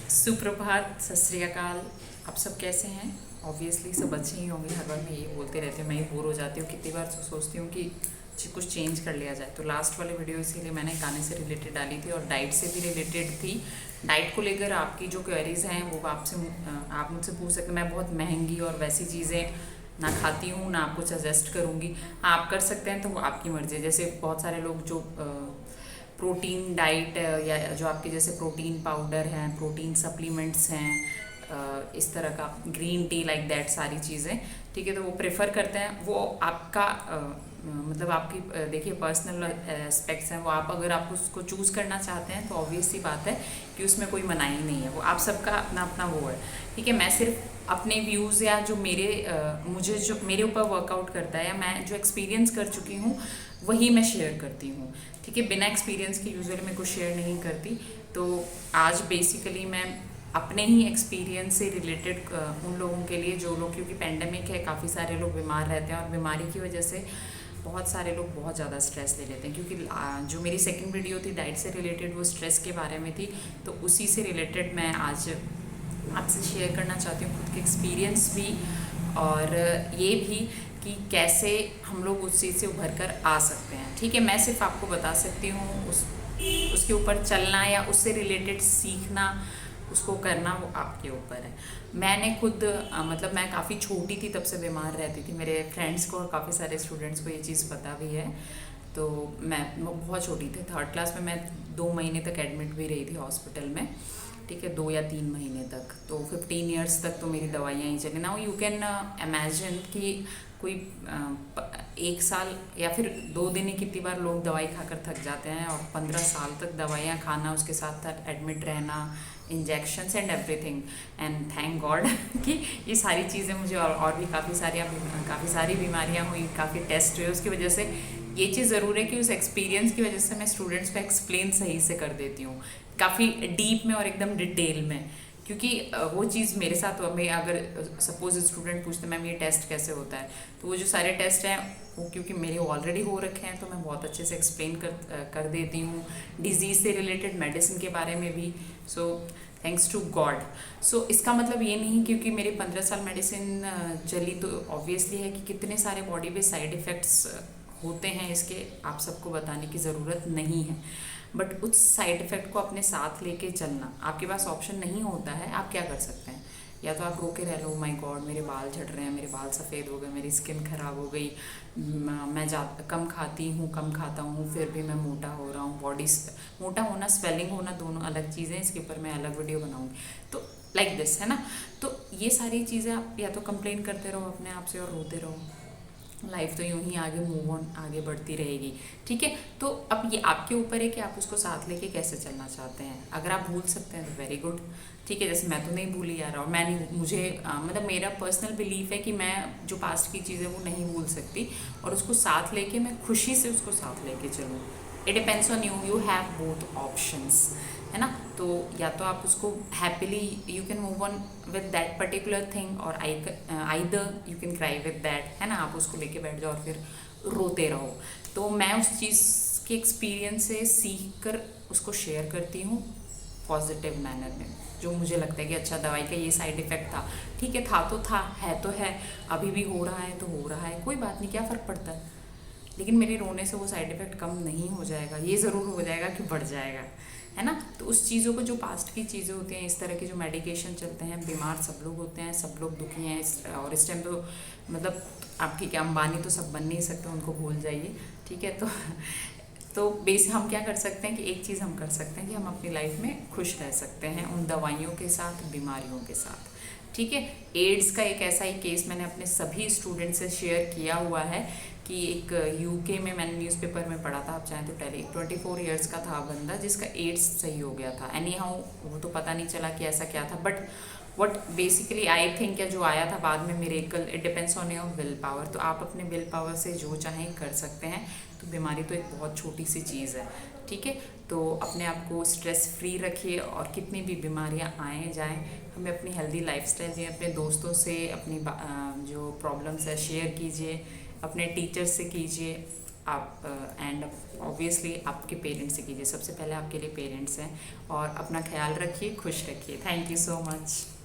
सुप्रभात, सत श्री अकाल। आप सब कैसे हैं? ऑब्वियसली सब अच्छे ही होंगे। हर बार मैं यही बोलते रहती हूँ, मैं ही बोर हो जाती हूँ। कितनी बार सोचती हूँ कि कुछ चेंज कर लिया जाए। तो लास्ट वाले वीडियो इसीलिए मैंने गाने से रिलेटेड डाली थी और डाइट से भी रिलेटेड थी। डाइट को लेकर आपकी जो क्वेरीज हैं वो आप मुझसे पूछ सकते हैं। मैं बहुत महंगी और वैसी चीज़ें ना खाती हूँ, ना आपको सजेस्ट करूँगी। आप कर सकते हैं तो वो आपकी मर्ज़ी है। जैसे बहुत सारे लोग जो प्रोटीन डाइट या जो आपके जैसे प्रोटीन पाउडर हैं, प्रोटीन सप्लीमेंट्स हैं, इस तरह का ग्रीन टी लाइक दैट सारी चीज़ें, ठीक है, तो वो प्रेफर करते हैं। वो आपका मतलब आपकी देखिए पर्सनल एस्पेक्ट्स हैं। वो अगर आप उसको चूज़ करना चाहते हैं तो ऑब्वियस सी बात है कि उसमें कोई मनाही नहीं है। वो आप सबका अपना अपना वो है, ठीक है। मैं सिर्फ अपने व्यूज़ या जो मुझे जो मेरे ऊपर वर्कआउट करता है या मैं जो एक्सपीरियंस कर चुकी हूँ वही मैं शेयर करती हूँ, ठीक है। बिना एक्सपीरियंस के यूजुअली मैं कुछ शेयर नहीं करती। तो आज बेसिकली मैं अपने ही एक्सपीरियंस से रिलेटेड उन लोगों के लिए जो लोग, क्योंकि पेंडेमिक है, काफ़ी सारे लोग बीमार रहते हैं और बीमारी की वजह से बहुत सारे लोग बहुत ज़्यादा स्ट्रेस ले लेते हैं। क्योंकि जो मेरी सेकंड वीडियो थी डाइट से रिलेटेड वो स्ट्रेस के बारे में थी, तो उसी से रिलेटेड मैं आज आपसे शेयर करना चाहती हूँ खुद के एक्सपीरियंस भी और ये भी कि कैसे हम लोग उस चीज़ से उभर कर आ सकते हैं, ठीक है। मैं सिर्फ आपको बता सकती हूँ उसके ऊपर चलना या उससे रिलेटेड सीखना, उसको करना वो आपके ऊपर है। मैंने खुद मतलब मैं काफ़ी छोटी थी तब से बीमार रहती थी। मेरे फ्रेंड्स को और काफ़ी सारे स्टूडेंट्स को ये चीज़ पता भी है। तो मैं बहुत छोटी थी, थर्ड क्लास में मैं 2 महीने तक एडमिट भी रही थी हॉस्पिटल में, ठीक है, 2 या 3 महीने तक। तो 15 ईयर्स तक तो मेरी दवाइयाँ ही चली। नाउ यू कैन इमेजिन कि कोई 1 साल या फिर 2 दिन ही कितनी बार लोग दवाई खाकर थक जाते हैं, और 15 साल तक दवाइयाँ खाना, उसके साथ साथ एडमिट रहना, injections and everything. And thank God कि ये सारी चीज़ें मुझे और भी काफ़ी सारी बीमारियाँ हुई, काफ़ी टेस्ट हुए। उसकी वजह से ये चीज़ ज़रूर है कि उस एक्सपीरियंस की वजह से मैं स्टूडेंट्स को एक्सप्लेन सही से कर देती हूँ, काफ़ी डीप में और एकदम डिटेल में। क्योंकि वो चीज़ मेरे साथ मैं अगर सपोज स्टूडेंट पूछते मैम ये टेस्ट कैसे होता है, तो वो जो सारे टेस्ट हैं वो क्योंकि मेरे ऑलरेडी हो रखे हैं तो मैं बहुत अच्छे से एक्सप्लेन कर देती हूँ। डिजीज़ से रिलेटेड मेडिसिन के बारे में भी। So thanks to God. So इसका मतलब ये नहीं क्योंकि मेरे 15 साल मेडिसिन चली तो ऑब्वियसली है कि कितने सारे बॉडी पे साइड इफ़ेक्ट्स होते हैं, इसके आप सबको बताने की ज़रूरत नहीं है। बट उस साइड इफ़ेक्ट को अपने साथ लेके चलना, आपके पास ऑप्शन नहीं होता है। आप क्या कर सकते हैं? या तो आप रोके रह लो, माय गॉड मेरे बाल झड़ रहे हैं, मेरे बाल सफ़ेद हो गए, मेरी स्किन ख़राब हो गई, मैं कम खाती हूँ, कम खाता हूँ, फिर भी मैं मोटा हो रहा हूँ। बॉडी मोटा होना, स्वेलिंग होना दोनों अलग चीज़ें, इसके ऊपर मैं अलग वीडियो बनाऊँगी। तो लाइक दिस है ना। तो ये सारी चीज़ें आप या तो कंप्लेन करते रहो अपने आप से और रोते रहो। लाइफ तो यूं ही आगे मूव ऑन आगे बढ़ती रहेगी, ठीक है। तो अब ये आपके ऊपर है कि आप उसको साथ लेके कैसे चलना चाहते हैं। अगर आप भूल सकते हैं तो वेरी गुड, ठीक है। जैसे मैं तो नहीं भूली यार, और मैं नहीं, मुझे मतलब मेरा पर्सनल बिलीफ है कि मैं जो पास्ट की चीज़ें वो नहीं भूल सकती, और उसको साथ लेके मैं खुशी से उसको साथ लेके चलूँ। It depends on you, you have both options, है ना। तो या तो आप उसको happily you can move on with that particular thing, और either you can cry with that, है ना। आप उसको लेके बैठ जाओ और फिर रोते रहो। तो मैं उस चीज़ के एक्सपीरियंस से सीख कर उसको शेयर करती हूँ पॉजिटिव मैनर में। जो मुझे लगता है कि अच्छा दवाई का ये साइड इफ़ेक्ट था, ठीक है, था तो था, है तो है, अभी भी हो रहा है तो हो रहा है, कोई बात नहीं, क्या फ़र्क पड़ता है। लेकिन मेरे रोने से वो साइड इफ़ेक्ट कम नहीं हो जाएगा, ये ज़रूर हो जाएगा कि बढ़ जाएगा, है ना। तो उस चीज़ों को, जो पास्ट की चीज़ें होती हैं, इस तरह के जो मेडिकेशन चलते हैं, बीमार सब लोग होते हैं, सब लोग दुखी हैं और इस टाइम तो मतलब आपकी क्या अंबानी तो सब बन नहीं सकते, उनको भूल जाइए, ठीक है। तो बेस हम क्या कर सकते हैं कि एक चीज़ हम कर सकते हैं कि हम अपनी लाइफ में खुश रह सकते हैं उन दवाइयों के साथ, बीमारियों के साथ, ठीक है। एड्स का एक ऐसा ही केस मैंने अपने सभी स्टूडेंट से शेयर किया हुआ है कि एक यूके में मैंने न्यूज़पेपर में पढ़ा था, आप चाहें तो 24 ईयर्स का था बंदा जिसका एड्स सही हो गया था। एनी हाउ वो तो पता नहीं चला कि ऐसा क्या था, but what basically I think जो आया था बाद में miracle, it depends on your will power. तो आप अपने विल पावर से जो चाहें कर सकते हैं। तो बीमारी तो एक बहुत छोटी सी चीज़ है, ठीक है। तो अपने आप को स्ट्रेस फ्री रखिए, और कितनी भी बीमारियां आए जाएं, हमें अपनी हेल्दी लाइफस्टाइल जिए, अपने दोस्तों से अपनी जो प्रॉब्लम्स है शेयर कीजिए, अपने टीचर से कीजिए, आप एंड ऑब्वियसली आपके पेरेंट्स से कीजिए। सबसे पहले आपके लिए पेरेंट्स हैं। और अपना ख्याल रखिए, खुश रखिए। Thank you so much.